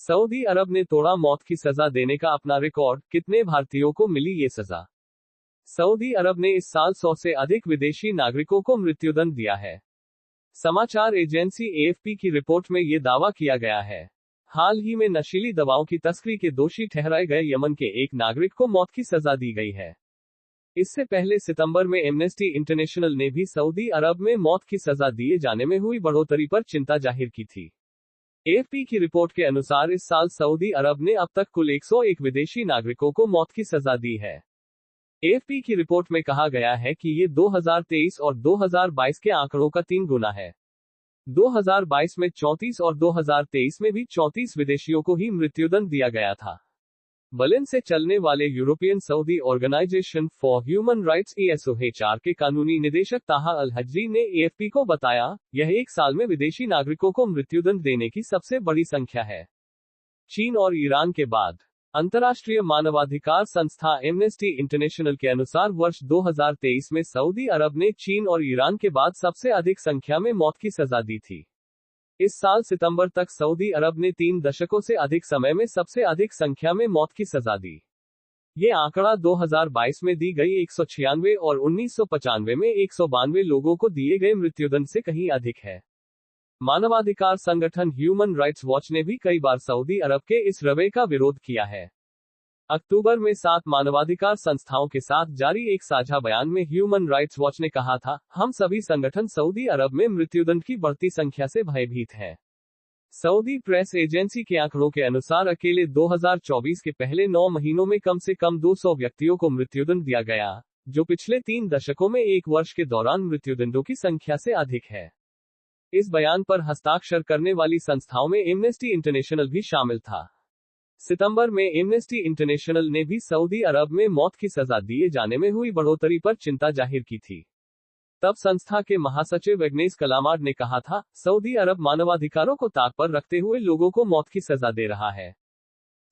Saudi अरब ने तोड़ा मौत की सजा देने का अपना रिकॉर्ड, कितने भारतीयों को मिली ये सजा। सऊदी अरब ने इस साल 100 से अधिक विदेशी नागरिकों को मृत्युदंड दिया है। समाचार एजेंसी एएफपी की रिपोर्ट में ये दावा किया गया है। हाल ही में नशीली दवाओं की तस्करी के दोषी ठहराए गए यमन के एक नागरिक को मौत की सजा दी गई है। इससे पहले सितंबर में एमनेस्टी इंटरनेशनल ने भी सऊदी अरब में मौत की सजा दिए जाने में हुई बढ़ोतरी पर चिंता जाहिर की थी। एएफपी की रिपोर्ट के अनुसार इस साल सऊदी अरब ने अब तक कुल 101 विदेशी नागरिकों को मौत की सजा दी है। एएफपी की रिपोर्ट में कहा गया है कि ये 2023 और 2022 के आंकड़ों का 3 गुना है। 2022 में 34 और 2023 में भी 34 विदेशियों को ही मृत्युदंड दिया गया था। बर्लिन से चलने वाले European Saudi organization for human rights ESOHR के कानूनी निदेशक ताहा अल हजरी ने एएफपी को बताया, यह एक साल में विदेशी नागरिकों को मृत्युदंड देने की सबसे बड़ी संख्या है, चीन और ईरान के बाद। अंतर्राष्ट्रीय मानवाधिकार संस्था एमनेस्टी इंटरनेशनल के अनुसार वर्ष 2023 में सऊदी अरब ने चीन और ईरान के बाद सबसे अधिक संख्या में मौत की सजा दी थी। इस साल सितंबर तक सऊदी अरब ने 3 दशकों से अधिक समय में सबसे अधिक संख्या में मौत की सजा दी। ये आंकड़ा 2022 में दी गई 196 और 1995 में 192 लोगों को दिए गए मृत्युदंड से कहीं अधिक है। मानवाधिकार संगठन ह्यूमन राइट्स वॉच ने भी कई बार सऊदी अरब के इस रवैये का विरोध किया है। अक्टूबर में 7 मानवाधिकार संस्थाओं के साथ जारी एक साझा बयान में ह्यूमन राइट्स वॉच ने कहा था, हम सभी संगठन सऊदी अरब में मृत्युदंड की बढ़ती संख्या से भयभीत हैं। सऊदी प्रेस एजेंसी के आंकड़ों के अनुसार अकेले 2024 के पहले 9 महीनों में कम से कम 200 व्यक्तियों को मृत्युदंड दिया गया, जो पिछले 3 दशकों में एक वर्ष के दौरान मृत्युदंडों की संख्या से अधिक है। इस बयान पर हस्ताक्षर करने वाली संस्थाओं में एमनेस्टी इंटरनेशनल भी शामिल था। सितंबर में एमनेस्टी इंटरनेशनल ने भी सऊदी अरब में मौत की सजा दिए जाने में हुई बढ़ोतरी पर चिंता जाहिर की थी। तब संस्था के महासचिव एग्नेस कलामार्ड ने कहा था, सऊदी अरब मानवाधिकारों को ताक पर रखते हुए लोगों को मौत की सजा दे रहा है।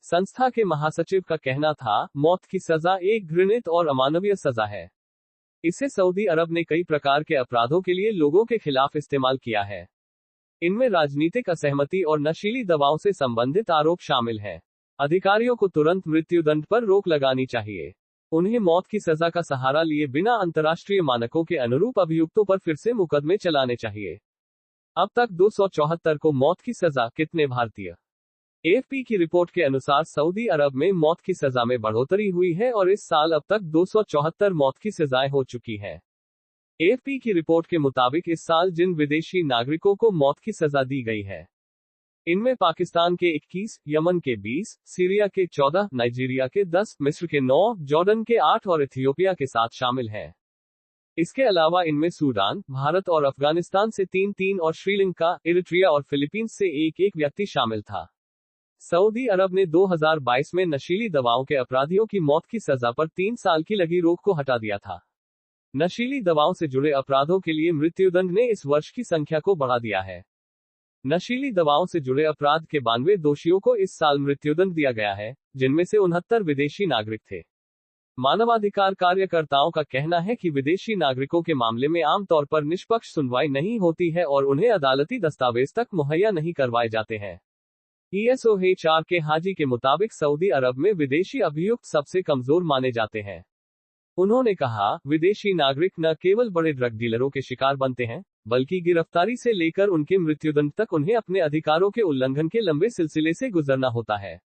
संस्था के महासचिव का कहना था, मौत की सजा एक घृणित और अमानवीय सजा है। इसे सऊदी अरब ने कई प्रकार के अपराधों के लिए लोगों के खिलाफ इस्तेमाल किया है। इनमें राजनीतिक असहमति और नशीली दवाओं से संबंधित आरोप शामिल हैं। अधिकारियों को तुरंत मृत्युदंड पर रोक लगानी चाहिए। उन्हें मौत की सजा का सहारा लिए बिना अंतर्राष्ट्रीय मानकों के अनुरूप अभियुक्तों पर फिर से मुकदमे चलाने चाहिए। अब तक 274 को मौत की सजा, कितने भारतीय। एएफपी की रिपोर्ट के अनुसार सऊदी अरब में मौत की सजा में बढ़ोतरी हुई है और इस साल अब तक 274 मौत की सजाएं हो चुकी हैं। एएफपी की रिपोर्ट के मुताबिक इस साल जिन विदेशी नागरिकों को मौत की सजा दी गई है, इनमें पाकिस्तान के 21, यमन के 20, सीरिया के 14, नाइजीरिया के 10, मिस्र के 9, जॉर्डन के 8 और इथियोपिया के 7 शामिल हैं। इसके अलावा इनमें सूडान, भारत और अफगानिस्तान से 3-3 और श्रीलंका, इरिट्रिया और फिलीपींस से 1-1 व्यक्ति शामिल था। सऊदी अरब ने 2022 में नशीली दवाओं के अपराधियों की मौत की सजा पर 3 साल की लगी रोक को हटा दिया था। नशीली दवाओं से जुड़े अपराधों के लिए मृत्युदंड ने इस वर्ष की संख्या को बढ़ा दिया है। नशीली दवाओं से जुड़े अपराध के 92 दोषियों को इस साल मृत्युदंड दिया गया है, जिनमें से 69 विदेशी नागरिक थे। मानवाधिकार कार्यकर्ताओं का कहना है कि विदेशी नागरिकों के मामले में आमतौर पर निष्पक्ष सुनवाई नहीं होती है और उन्हें अदालती दस्तावेज तक मुहैया नहीं करवाए जाते हैं। ESOHR के हाजी के मुताबिक सऊदी अरब में विदेशी अभियुक्त सबसे कमजोर माने जाते हैं। उन्होंने कहा, विदेशी नागरिक न केवल बड़े ड्रग डीलरों के शिकार बनते हैं, बल्कि गिरफ्तारी से लेकर उनके मृत्युदंड तक उन्हें अपने अधिकारों के उल्लंघन के लंबे सिलसिले से गुजरना होता है।